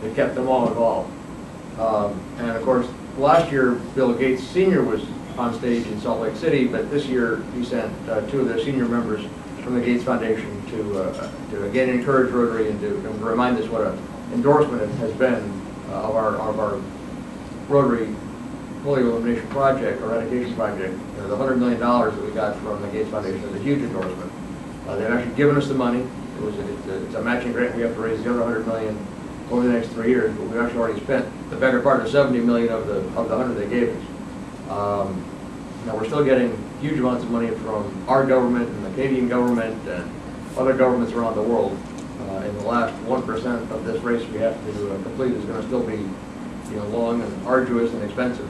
that kept them all involved. And of course, last year, Bill Gates Sr. was on stage in Salt Lake City, but this year he sent two of the senior members from the Gates Foundation to again encourage Rotary and to remind us what an endorsement it has been of our Rotary polio elimination project, or eradication project. You know, the $100 million that we got from the Gates Foundation is a huge endorsement. They've actually given us the money. It's a matching grant. We have to raise the other $100 million over the next 3 years, but we've actually already spent the better part of $70 million of the 100 they gave us. Now we're still getting huge amounts of money from our government and the Canadian government and other governments around the world. In the last 1% of this race we have to complete is going to still be, you know, long and arduous and expensive,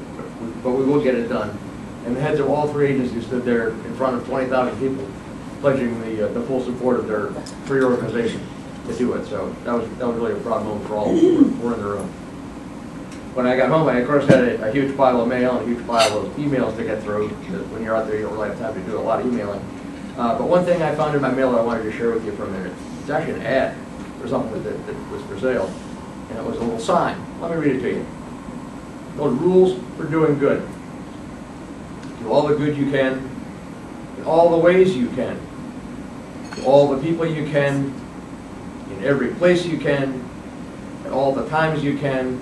but we will get it done. And the heads of all three agencies stood there in front of 20,000 people, pledging the full support of their free organization to do it. So that was really a proud moment for all of us. We're in the room. When I got home, I of course had a huge pile of mail and a huge pile of emails to get through. When you're out there, you don't really have time to do a lot of emailing. But one thing I found in my mail that I wanted to share with you for a minute. It's actually an ad for something that was for sale, and it was a little sign. Let me read it to you. Those rules for doing good. Do all the good you can, in all the ways you can, to all the people you can, in every place you can, at all the times you can,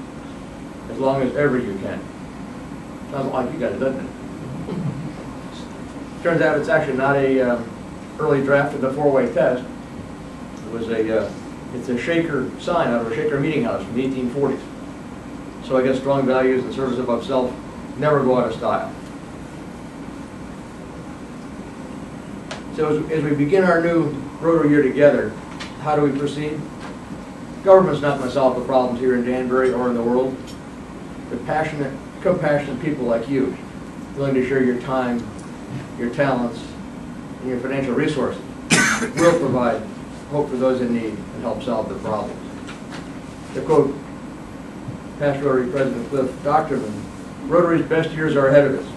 as long as ever you can. Sounds like you guys, doesn't it? Turns out it's actually not a early draft of the four-way test. It was it's a Shaker sign out of a Shaker meeting house from the 1840s. So I guess strong values and service above self never go out of style. So as we begin our new Rotary year together, how do we proceed? Government's not going to solve the problems here in Danbury or in the world. But passionate, compassionate people like you, willing to share your time, your talents, and your financial resources, will provide hope for those in need and help solve the problems. To quote past Rotary President Cliff Doctorman, Rotary's best years are ahead of us.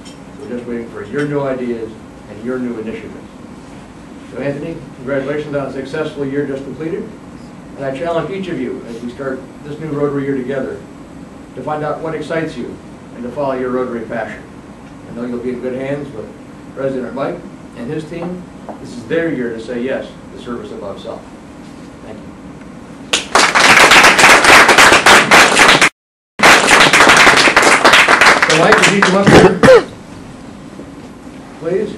We're just waiting for your new ideas and your new initiatives. So Anthony, congratulations on a successful year just completed. And I challenge each of you as we start this new Rotary year together to find out what excites you and to follow your Rotary passion. I know you'll be in good hands with President Mike and his team. This is their year to say yes to service above self. Thank you. So Mike, would you come up here, please?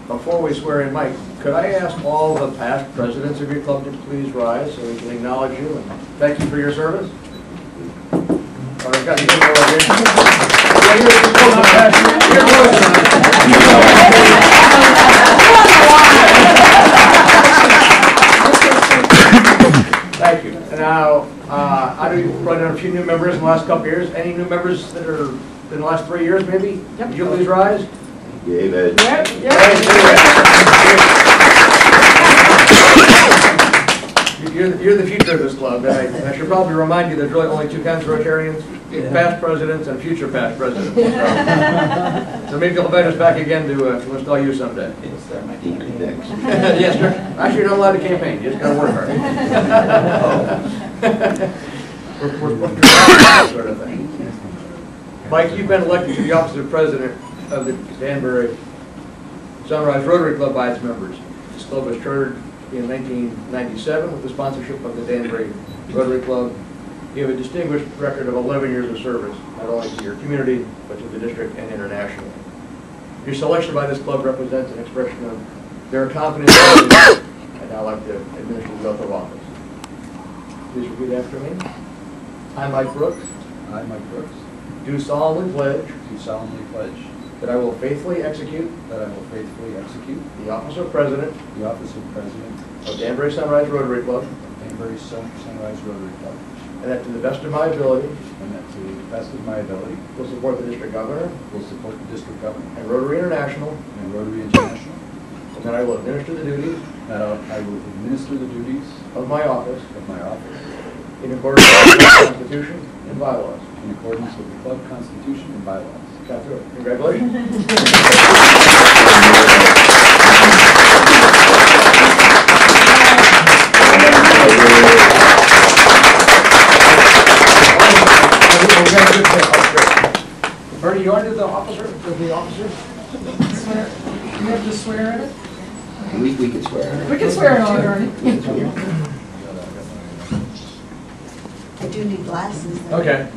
Before we swear in Mike, could I ask all the past presidents of your club to please rise so we can acknowledge you and thank you for your service? Got to get more again. Thank you. And now, I know you've brought in a few new members in the last couple of years. Any new members that are in the last 3 years, maybe? Yep. Would you please rise? David. Yep. You're the future of this club, and I should probably remind you there's really only two kinds of Rotarians, past presidents and future past presidents. So maybe you'll invite us back again to install you someday. Yes, sir. Actually, you're not allowed to campaign. You just got to work hard. We're that sort of thing. Mike, you've been elected to the office of president of the Danbury Sunrise Rotary Club by its members. This club was chartered in 1997 with the sponsorship of the Danbury Rotary Club. You have a distinguished record of 11 years of service, not only to your community, but to the district and internationally. Your selection by this club represents an expression of their confidence in you, and I'd like to administer the oath of office. Please repeat after me. I, Mike Brooks. I, Mike Brooks. Do solemnly pledge. Do solemnly pledge. That I will faithfully execute. That I will faithfully execute. The office of President. The office of President. Of Danbury Sunrise Rotary Club. Danbury Sunrise Rotary Club. And that to the best of my ability. And that to the best of my ability. Will support the district governor. Will support the district governor. And Rotary International. And Rotary International. And that I will administer the duties. That I will administer the duties. Of my office. Of my office. In accordance with the Constitution and bylaws. In accordance with the club constitution and bylaws. Got through it. Congratulations. good thing. Oh, great. Bernie, you want to do the officer? Swear, you have to swear in it? We could swear. We can swear in on it, Ernie. I do need glasses though. Okay.